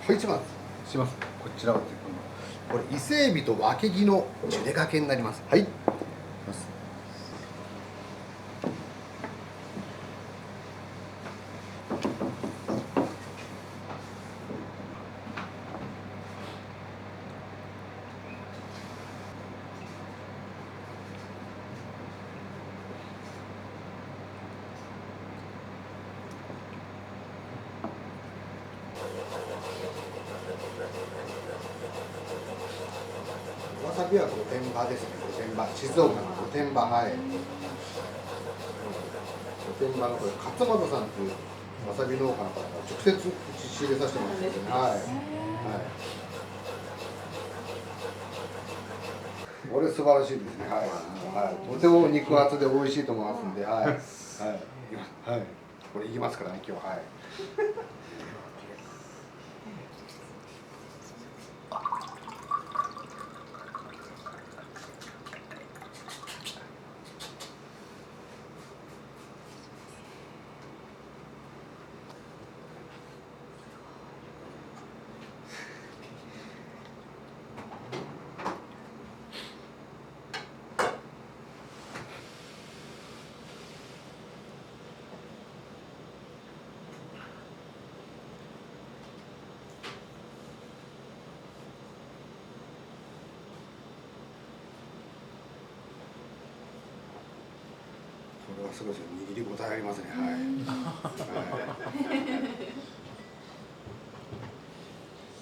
はい、します。こちらはこれ伊勢海老とわけぎのジュレがけになります。はい。わさびは御殿場ですね。御殿場、静岡の御殿場、はい。御殿場のこれ勝俣さんというわさび農家の方から直接仕入れさせてもらってますね。はい。はい。これ素晴らしいですね。はい。はい。とても肉厚で美味しいと思いますんで、はい。はい。はい。これいきますからね、今日、はい。これはすごいですよ。握り応えありますね。はい。はい。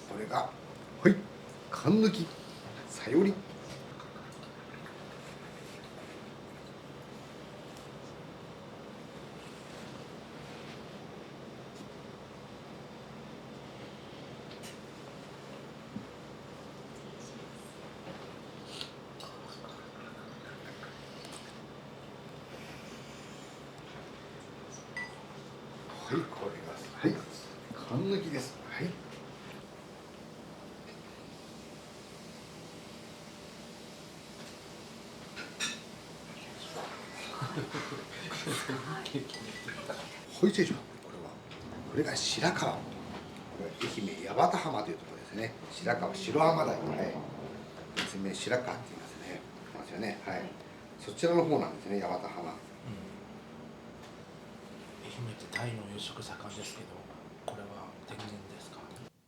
これが、はい、缶抜きさより。はい、これが、はい、缶抜きです。はい。ほいせいしょ。これが白川。これ愛媛八幡浜というところですね。白川白浜台。はい。別名白川って言いますね。ますよね。はい。そちらの方なんですね。八幡浜。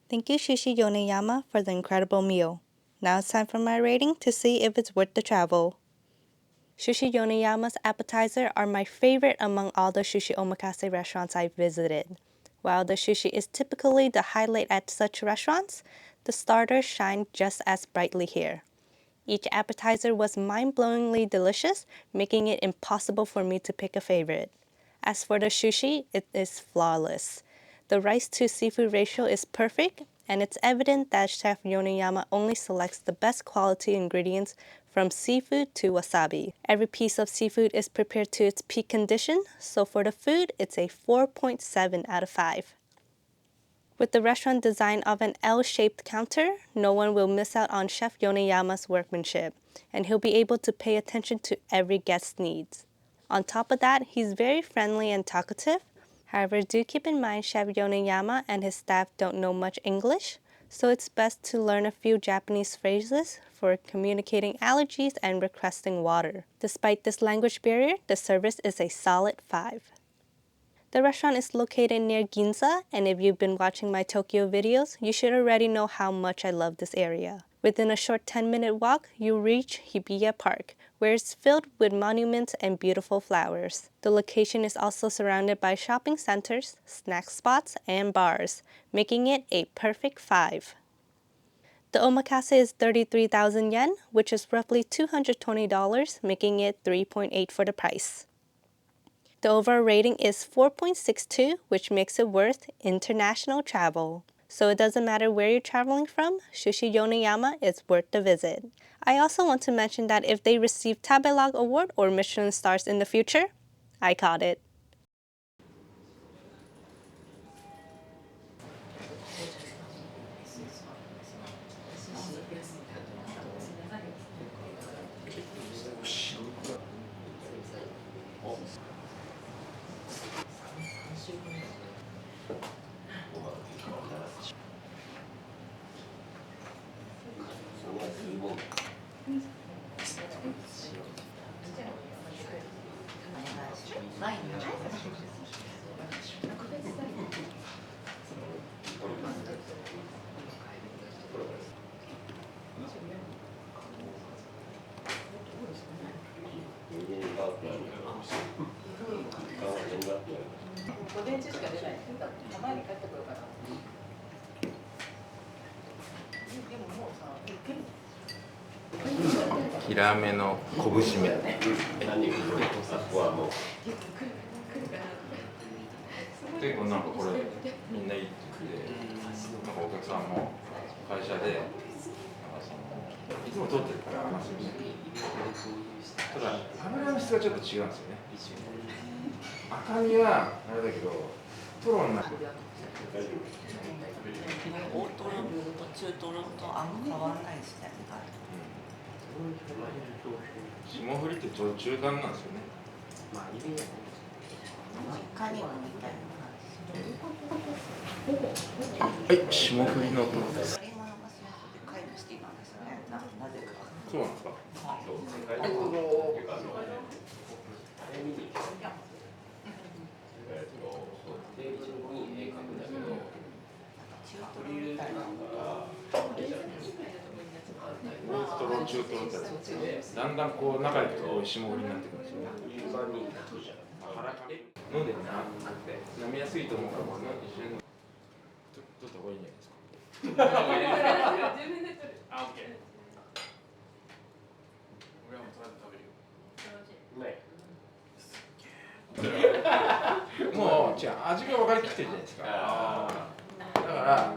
Thank you, Sushi Yoneyama, for the incredible meal. Now it's time for my rating to see if it's worth the travel. Sushi Yoneyama's appetizer are my favorite among all the sushi omakase restaurants I've visited. While the sushi is typically the highlight at such restaurants, the starters shine just as brightly here. Each appetizer was mind-blowingly delicious, making it impossible for me to pick a favorite. As for the sushi, it is flawless. The rice to seafood ratio is perfect, and it's evident that Chef Yoneyama only selects the best quality ingredients from seafood to wasabi. Every piece of seafood is prepared to its peak condition, so for the food, it's a 4.7 out of 5. With the restaurant design of an L-shaped counter, no one will miss out on Chef Yoneyama's workmanship, and he'll be able to pay attention to every guest's needs. On top of that, he's very friendly and talkative. However, do keep in mind Chef Yoneyama and his staff don't know much English, so it's best to learn a few Japanese phrases for communicating allergies and requesting water. Despite this language barrier, the service is a solid 5. The restaurant is located near Ginza, and if you've been watching my Tokyo videos, you should already know how much I love this area. Within a short 10-minute walk, you'll reach Hibiya Park, where it's filled with monuments and beautiful flowers. The location is also surrounded by shopping centers, snack spots, and bars, making it a perfect 5. The omakase is 33,000 yen, which is roughly $220, making it 3.8 for the price. The overall rating is 4.62, which makes it worth international travel. So it doesn't matter where you're traveling from, Sushi Yoneyama is worth the visit. I also want to mention that if they receive Tabelog Award or Michelin stars in the future, I caught it. 午前中しか出ない。たまに帰ってこようかな。でももうさ、ヒラメの昆布締め。結構なんかこれみんな言ってて、なんかお客さんも会社でなんかいつも撮ってるから話すよね。ただ油の質がちょっと違うんですよね。赤身はあれだけどトロになってる。大トロと中トロとあんま変わらないですね。霜降りってちょうど中間なんですよね。カニもみたいな。はい、霜降りのトロです。今のマスヤスで買い出していたんですね。なぜか。そうなんですか。大トロ、中トロってだんだんこう仲良くこう霜降りになってくるんですよね。飲んでるな。飲みやすいと思うからもう一緒に取った方がいいんじゃないですか。あ、オッケー。俺はもう取られて食べるよ。もう違う味が分かりきってるじゃないですか。だから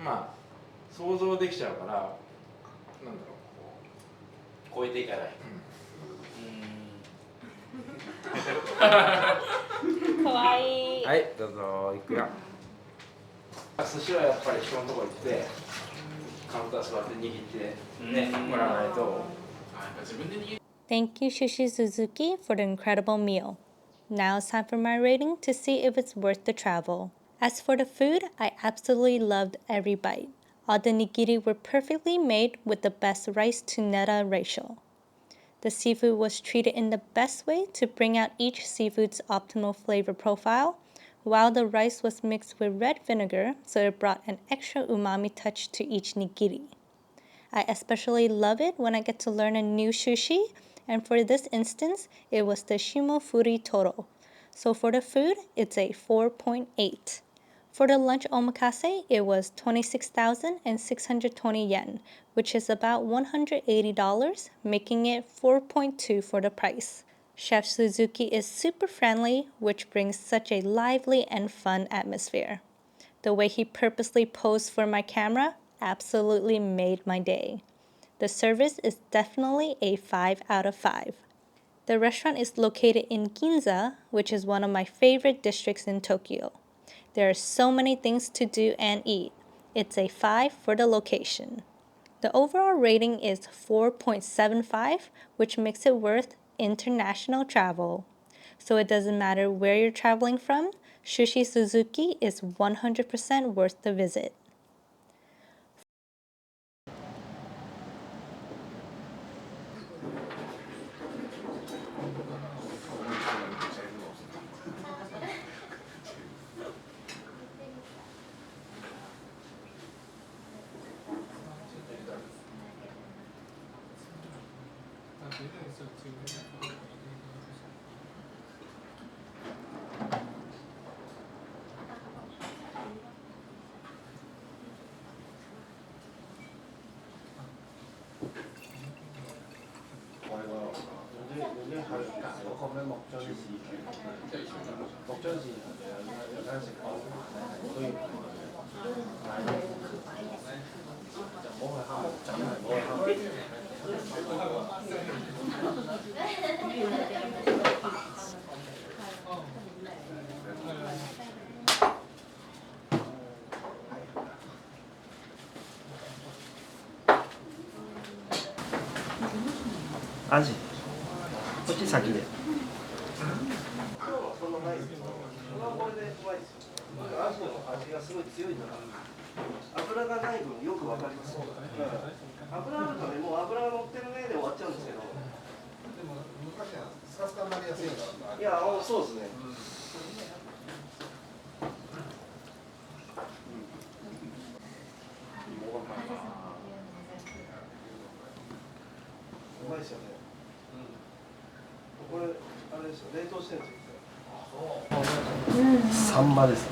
まあ想像できちゃうからなんだろう超えていかない。かわいい。はい、どうぞ、いくよ。寿司はやっぱり人のところ行ってカウンター座って握ってね、もらわないと。Thank you, Sushi Suzuki, for the incredible meal. Now it's time for my rating to see if it's worth the travel. As for the food, I absolutely loved every bite. All the nigiri were perfectly made with the best rice to neta ratio. The seafood was treated in the best way to bring out each seafood's optimal flavor profile, while the rice was mixed with red vinegar so it brought an extra umami touch to each nigiri. I especially love it when I get to learn a new sushi, and for this instance, it was the Shimofuri Toro. So for the food, it's a 4.8. For the lunch omakase, it was 26,620 yen, which is about $180, making it 4.2 for the price. Chef Suzuki is super friendly, which brings such a lively and fun atmosphere. The way he purposely posed for my camera absolutely made my day. The service is definitely a 5 out of 5. The restaurant is located in Ginza, which is one of my favorite districts in Tokyo. There are so many things to do and eat. It's a 5 for the location. The overall rating is 4.75, which makes it worth international travel. So it doesn't matter where you're traveling from, Sushi Suzuki is 100% worth the visit.アジこっち先でれでうまいですよ。アジの味がすごい強いから、油がない分よくわかります。油あるとね、もう油が乗ってるねで終わっちゃうんですけど。でも昔はスカスカになりやすいから。いや、そうですね。うまいですよね。これあれですよ、冷凍してるんですよ。サンマです。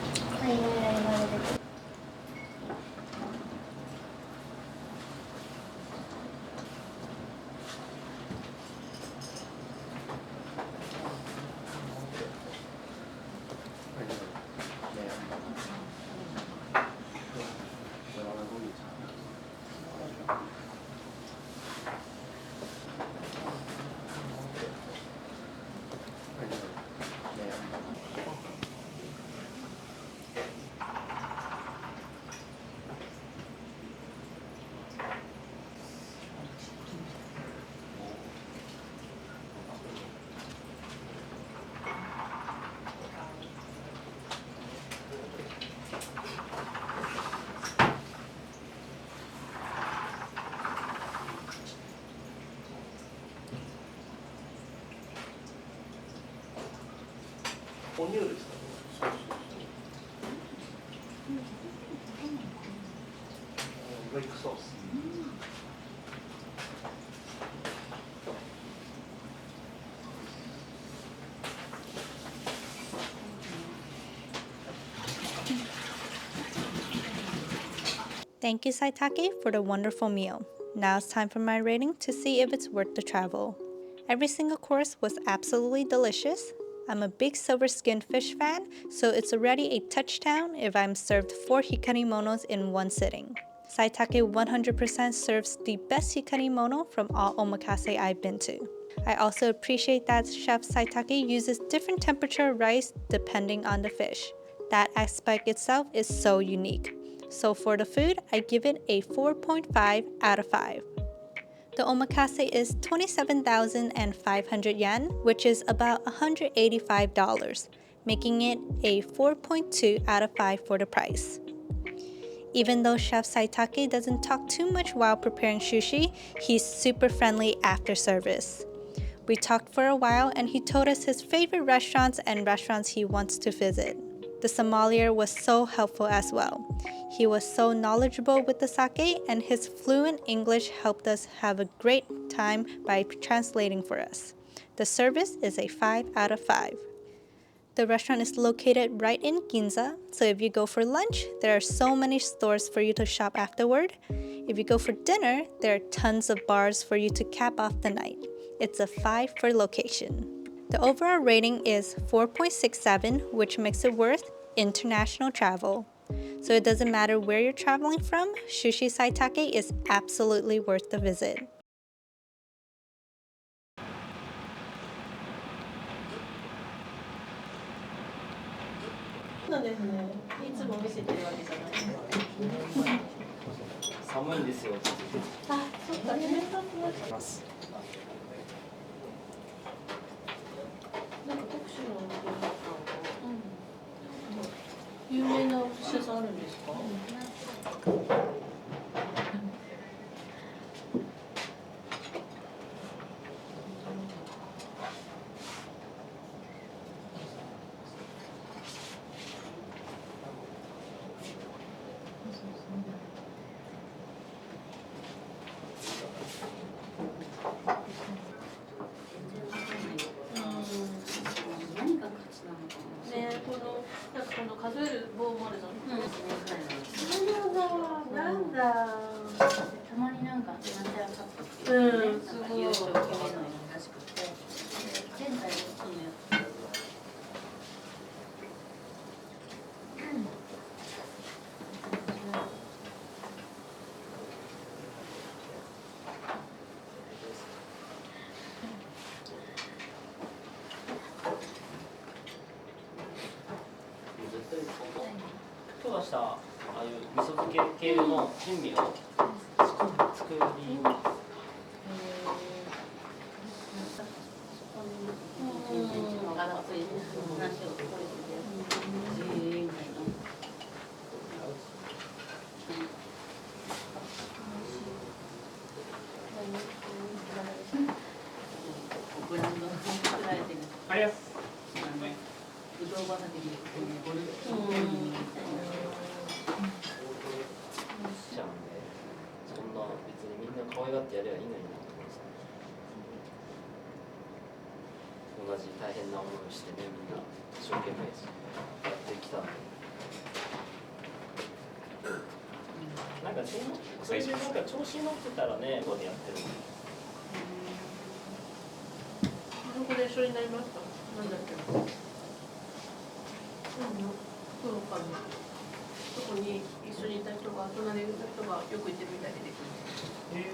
哺乳類ですか。ブレイクソース。Thank you, Saitake, for the wonderful meal. Now it's time for my rating to see if it's worth the travel. Every single course was absolutely delicious. I'm a big silver skinned fish fan, so it's already a touchdown if I'm served 4 hikarimonos in one sitting. Saitake 100% serves the best hikarimono from all omakase I've been to. I also appreciate that Chef Saitake uses different temperature rice depending on the fish. That aspect itself is so unique. So for the food, I give it a 4.5 out of 5. The omakase is 27,500 yen, which is about $185, making it a 4.2 out of 5 for the price. Even though Chef Saitake doesn't talk too much while preparing sushi, he's super friendly after service. We talked for a while and he told us his favorite restaurants and restaurants he wants to visit. The sommelier was so helpful as well. He was so knowledgeable with the sake, and his fluent English helped us have a great time by translating for us. The service is a 5 out of 5. The restaurant is located right in Ginza, so if you go for lunch, there are so many stores for you to shop afterward. If you go for dinner, there are tons of bars for you to cap off the night. It's a 5 for location. The overall rating is 4.67, which makes it worth international travel. So it doesn't matter where you're traveling from, Sushi Saitake is absolutely worth the visit. そうですね。いつも見せてるわけじゃない。寒いんですよ。あ、そっか、冷たくなっちゃう。ます。なんか特殊な有名なお寿司屋さんあるんですか？ね、このなんかこの数える棒もあるじゃん。なんだ。たまになんかなんちゃらカップっていうね、なんか優勝決めるのらしくて、現在のそのやつ。今日はしたああいう味噌漬け系の珍味を作り。がっつり話をこれてありがとう。ぶどう畑に行ってね、ゴルフみたいな。じゃあそんな別にみんな可愛がってやればいいのになと思って同じ大変な思いをしてね、みんな一生懸命やってきたんで、なんかそれでなんか調子乗ってたらね、ここでやってるの。どこで一緒になりました？なんだっけ？そうかな。そこに一緒にいた人が、隣の人がよく行ってるみたいで出てくる。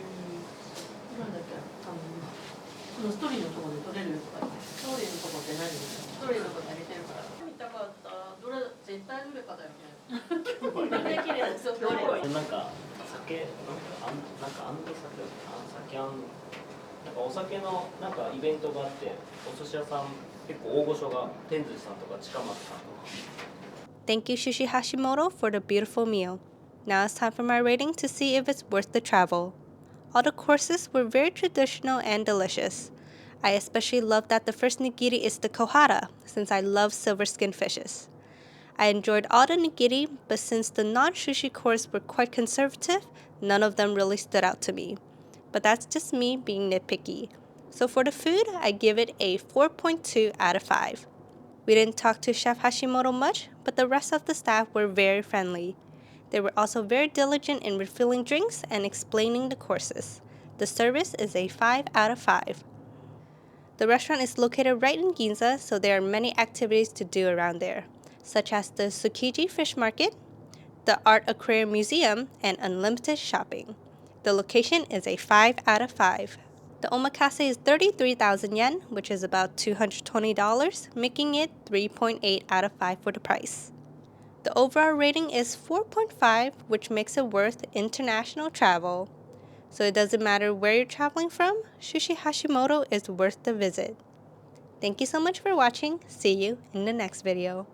なんだっけ？ストーリーのところで撮れるとか言って、ストーリーのとこって何？ストーリーのとこで上げてるから。見たかったら、どれ絶対どれかだよね。どれ綺麗ですよ。どれ？なんか酒、なんか酒なんかお酒のなんかイベントがあって、お寿司屋さん結構大御所が天髄さんとか近松さんとか。Thank you, Sushi Hashimoto, for the beautiful meal. Now it's time for my rating to see if it's worth the travel. All the courses were very traditional and delicious. I especially love that the first nigiri is the kohara, since I love silver skin fishes. I enjoyed all the nigiri, but since the non-sushi course were quite conservative, none of them really stood out to me. But that's just me being nitpicky. So for the food, I give it a 4.2 out of 5. We didn't talk to Chef Hashimoto much, but the rest of the staff were very friendly. They were also very diligent in refilling drinks and explaining the courses. The service is a 5 out of 5. The restaurant is located right in Ginza, so there are many activities to do around there, such as the Tsukiji Fish Market, the Art Aquarium Museum, and unlimited shopping. The location is a 5 out of 5. The omakase is 33,000 yen, which is about $220, making it 3.8 out of 5 for the price. The overall rating is 4.5, which makes it worth international travel. So it doesn't matter where you're traveling from, Sushi Hashimoto is worth the visit. Thank you so much for watching. See you in the next video.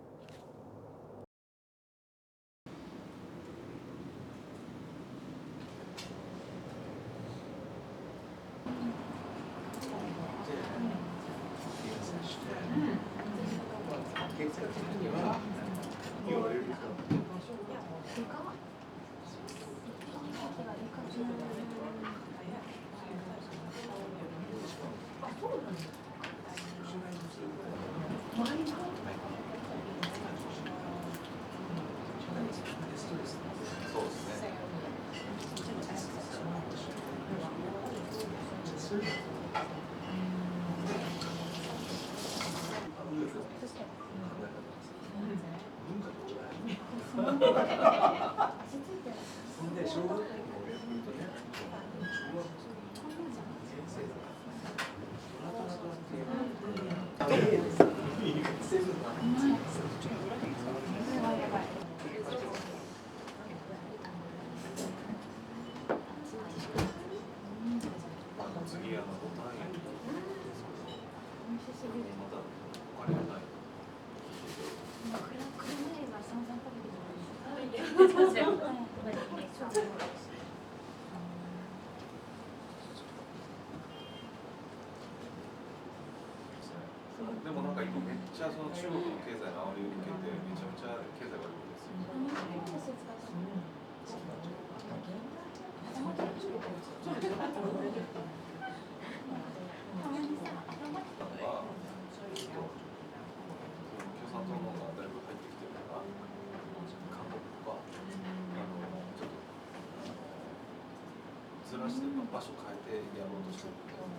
でもなんか今めっちゃその中国の経済の煽りを受けてめちゃめちゃ経済悪いですよ。共産党の方がだいぶ入ってきてるから、韓国とかちょっとずらして場所変えてやろうとしてるみたいな。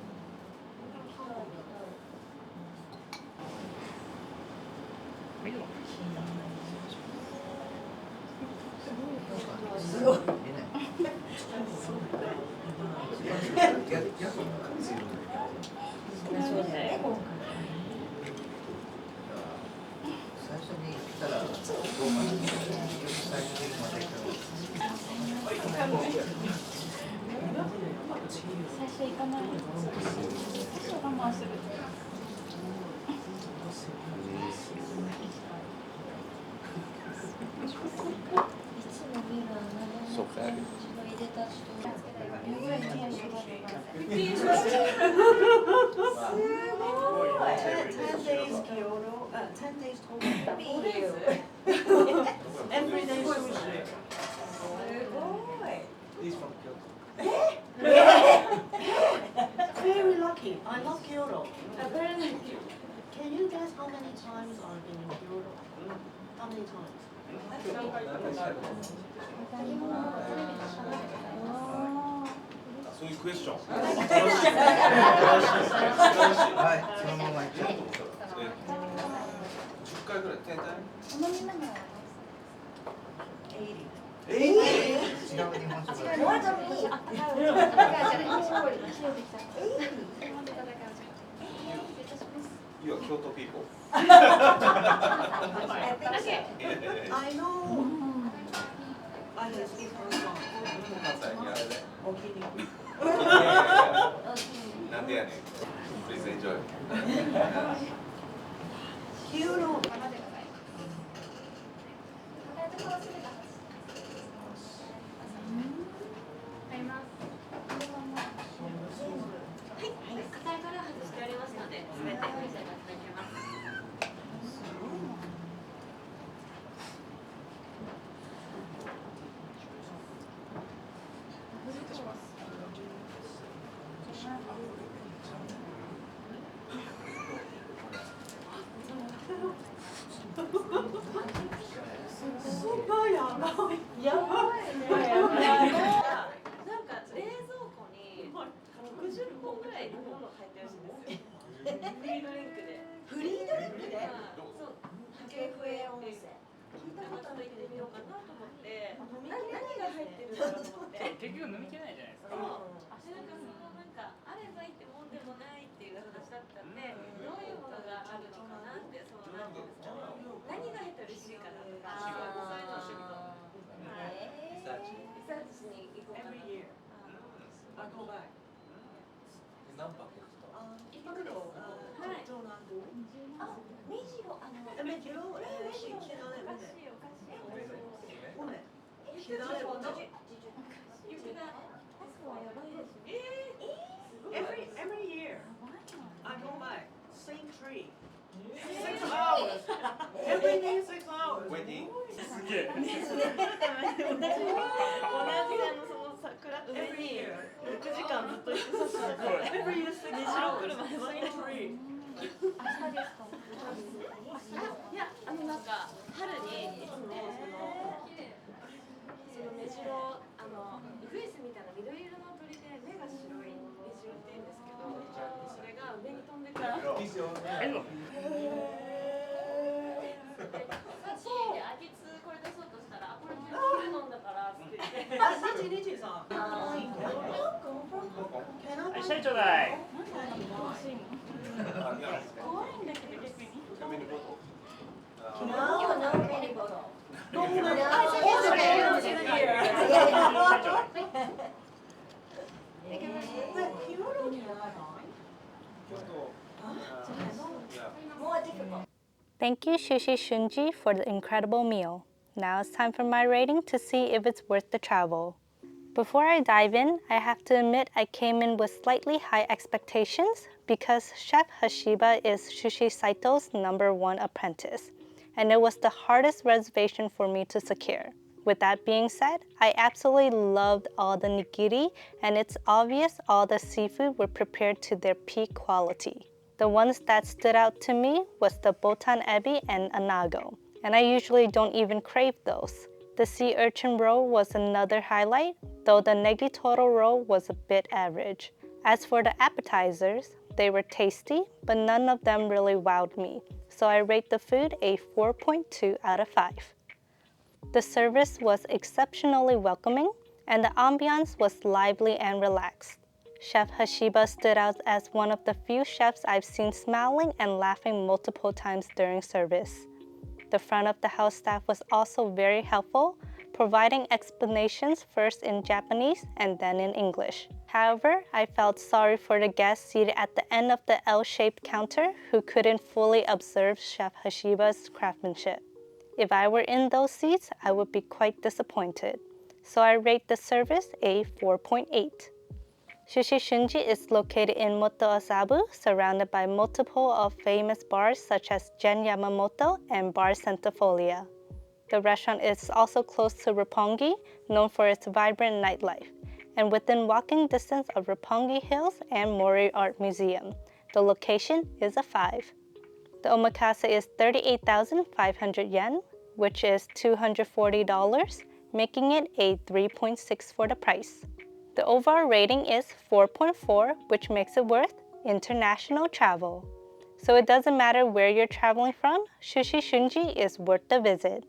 すごい。10 days Kyoto, 10 days Tokyo. Every day sushi. He's from Kyoto. Very lucky. I love Kyoto. Can you guess how many times I've been in Kyoto? How many times? そういうクエスチョン。はいそのままいっちゃうと10回ぐらい天体。違う日本酒が You are Kyoto people. I know. I can speak Hong 関西にあれで。 Kong. なんでやねん。Please enjoy. Kyoto. 硬いから外してありますので、すべてお召し上がりいただけます。スーパーやばい。やばいね。なんか冷蔵庫に60本ぐらいのもの入ってるらしいんですよ。フリードリンクで。フリードリンクでそう。竹笛温泉。聞いたことある行ってみようかなと思って何が入ってるんだろうと思って結局飲みきれないじゃないですか。なんかあればいいってもんでもないっていう話だったんで、どういうものがあるのかなって、そのなんていうんですかね、何が入ったら嬉しいかなとか、そういうのを知ると、リサーチしに行こうかな。 Every year. I go back. 何泊ですか。一泊のはい。城南宮。あ、目白目白おかしいおかしい。ごめん。自主がやばいですよ。Every year. I go back. Same tree. 6 hours. Every day 6 hours. ウェディング。すげえ。同じその桜上に6時間ずっと行ってさせて。 Every year 6 hours. Same tree. いや、なんか春にいつもその目白ウグイスみたいな緑色の鳥で目が白い目白って言うんですけど、それが上に飛んでからさっき秋津これ出そうとしたら、これビール飲んだからって言って日さん。はい、シャリちょうだい。怖いんだけど逆に。Thank you, Sushi Shunji, for the incredible meal. Now it's time for my rating to see if it's worth the travel. Before I dive in, I have to admit I came in with slightly high expectations because Chef Hashiba is Sushi Saito's #1 apprentice, and it was the hardest reservation for me to secure. With that being said, I absolutely loved all the nigiri, and it's obvious all the seafood were prepared to their peak quality. The ones that stood out to me was the botan ebi and anago, and I usually don't even crave those. The sea urchin roll was another highlight, though the negitoro roll was a bit average. As for the appetizers, they were tasty, but none of them really wowed me, so I rate the food a 4.2 out of 5. The service was exceptionally welcoming, and the ambiance was lively and relaxed. Chef Hashiba stood out as one of the few chefs I've seen smiling and laughing multiple times during service. The front of the house staff was also very helpful, providing explanations first in Japanese and then in English. However, I felt sorry for the guests seated at the end of the L-shaped counter who couldn't fully observe Chef Hashiba's craftsmanship. If I were in those seats, I would be quite disappointed. So I rate the service a 4.8. Sushi Shunji is located in Moto Asabu, surrounded by multiple of famous bars such as Gen Yamamoto and Bar Centifolia. The restaurant is also close to Roppongi, known for its vibrant nightlife, and within walking distance of Roppongi Hills and Mori Art Museum. The location is a 5. The omakase is 38,500 yen, which is $240, making it a 3.6 for the price. The overall rating is 4.4, which makes it worth international travel. So it doesn't matter where you're traveling from, Sushi Shunji is worth the visit.